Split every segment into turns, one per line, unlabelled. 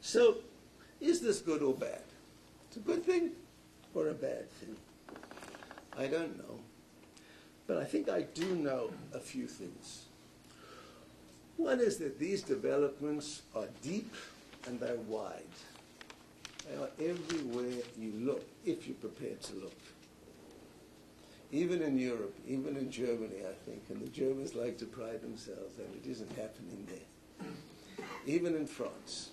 So, is this good or bad? It's a good thing or a bad thing? I don't know. But I think I do know a few things. One is that these developments are deep and they're wide. They are everywhere you look, if you're prepared to look. Even in Europe, even in Germany, I think, and the Germans like to pride themselves that it isn't happening there. Even in France.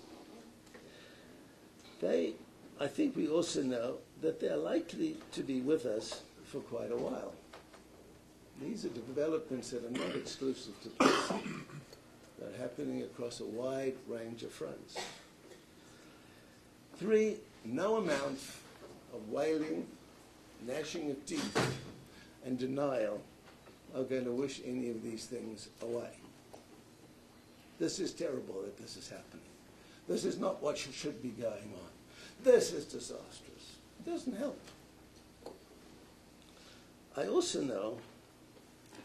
I think we also know that they're likely to be with us for quite a while. These are developments that are not exclusive to policing. They're happening across a wide range of fronts. 3, no amount of wailing, gnashing of teeth, and denial are going to wish any of these things away. This is terrible that this is happening. This is not what should be going on. This is disastrous. It doesn't help. I also know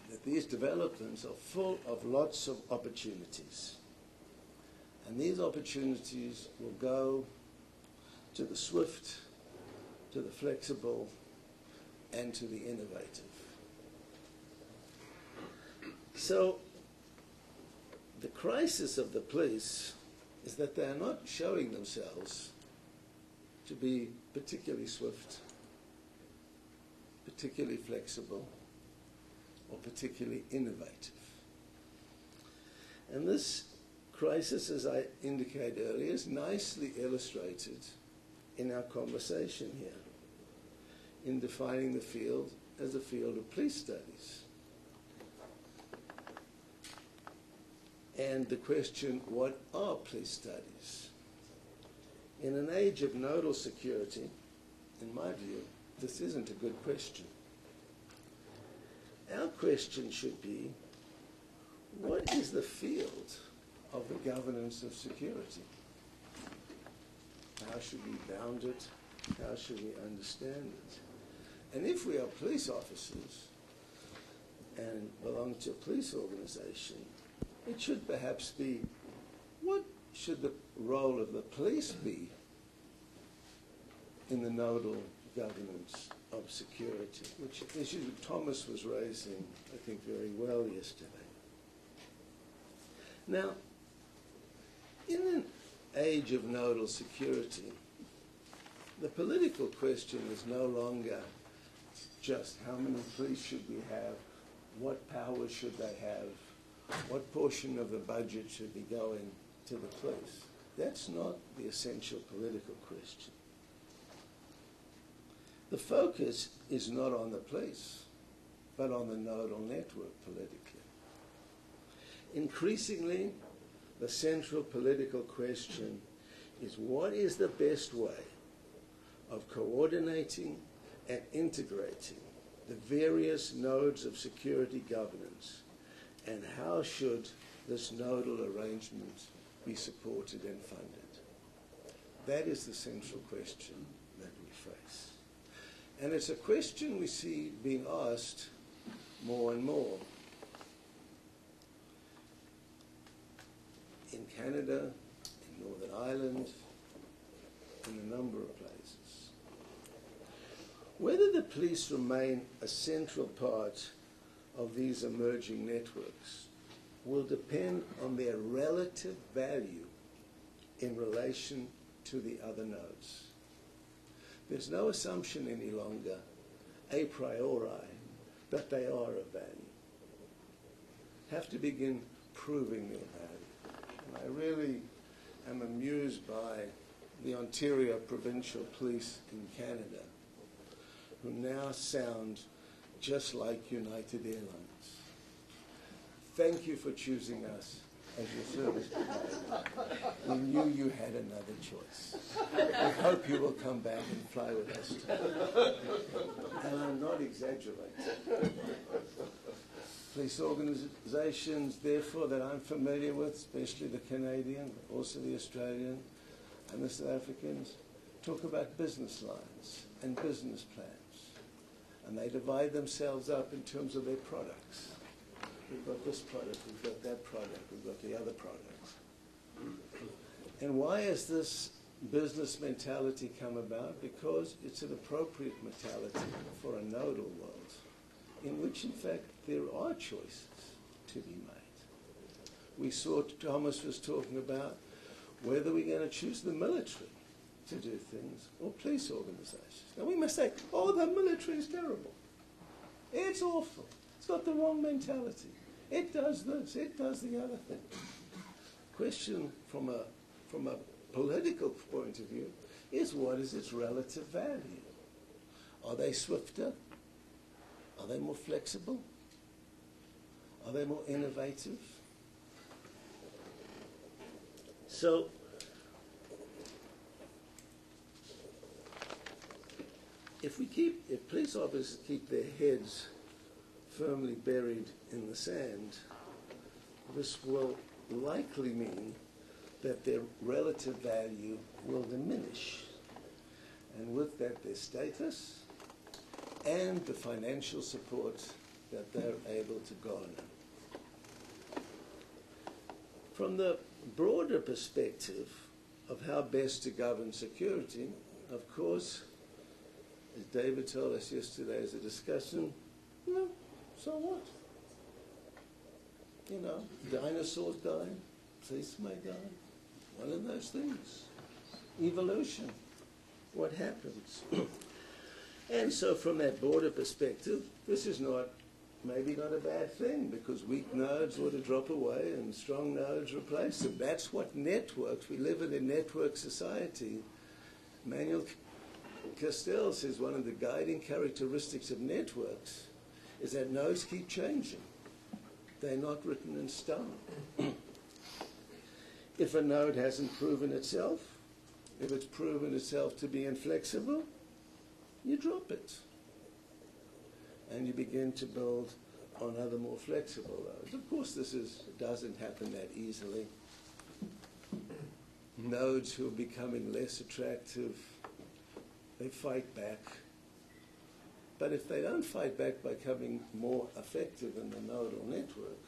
that these developments are full of lots of opportunities. And these opportunities will go to the swift, to the flexible, and to the innovative. So, the crisis of the police is that they are not showing themselves to be particularly swift, particularly flexible, or particularly innovative. And this crisis, as I indicated earlier, is nicely illustrated in our conversation here, in defining the field as a field of police studies. And the question, what are police studies? In an age of nodal security, in my view, this isn't a good question. Our question should be, what is the field of the governance of security? How should we bound it? How should we understand it? And if we are police officers and belong to a police organization, it should perhaps be, what should the role of the police be in the nodal governance of security, which issue Thomas was raising, I think, very well yesterday. Now, in an age of nodal security, the political question is no longer just how many police should we have, what powers should they have, what portion of the budget should be going to the police. That's not the essential political question. The focus is not on the police, but on the nodal network politically. Increasingly, the central political question is what is the best way of coordinating and integrating the various nodes of security governance, and how should this nodal arrangement be supported and funded? That is the central question that we face. And it's a question we see being asked more and more. In Canada, in Northern Ireland, in a number of places. Whether the police remain a central part of these emerging networks will depend on their relative value in relation to the other nodes. There's no assumption any longer, a priori, that they are of value. Have to begin proving their value. And I really am amused by the Ontario Provincial Police in Canada, who now sound just like United Airlines. Thank you for choosing us as your service provider. We knew you had another choice. We hope you will come back and fly with us too. And I'm not exaggerating. Police organizations, therefore, that I'm familiar with, especially the Canadian, but also the Australian and the South Africans, talk about business lines and business plans. And they divide themselves up in terms of their products. We've got this product, we've got that product, we've got the other product. And why has this business mentality come about? Because it's an appropriate mentality for a nodal world, in which, in fact, there are choices to be made. We saw Thomas was talking about whether we're going to choose the military to do things or police organizations. Now, we must say, oh, the military is terrible. It's awful. It's got the wrong mentality. It does this. It does the other thing. Question from a political point of view is, what is its relative value? Are they swifter? Are they more flexible? Are they more innovative? So, if police officers keep their heads firmly buried in the sand, this will likely mean that their relative value will diminish. And with that, their status and the financial support that they're able to garner. From the broader perspective of how best to govern security, of course, as David told us yesterday as a discussion, so what? Dinosaurs die, police may die. One of those things. Evolution. What happens? And so from that broader perspective, this is maybe not a bad thing, because weak nodes ought to drop away and strong nodes replace them. That's what networks, we live in a network society. Manuel Castell says one of the guiding characteristics of networks is that nodes keep changing. They're not written in stone. If a node hasn't proven itself, if it's proven itself to be inflexible, you drop it. And you begin to build on other more flexible nodes. Of course, doesn't happen that easily. Nodes who are becoming less attractive, they fight back. But if they don't fight back by becoming more effective in the nodal network,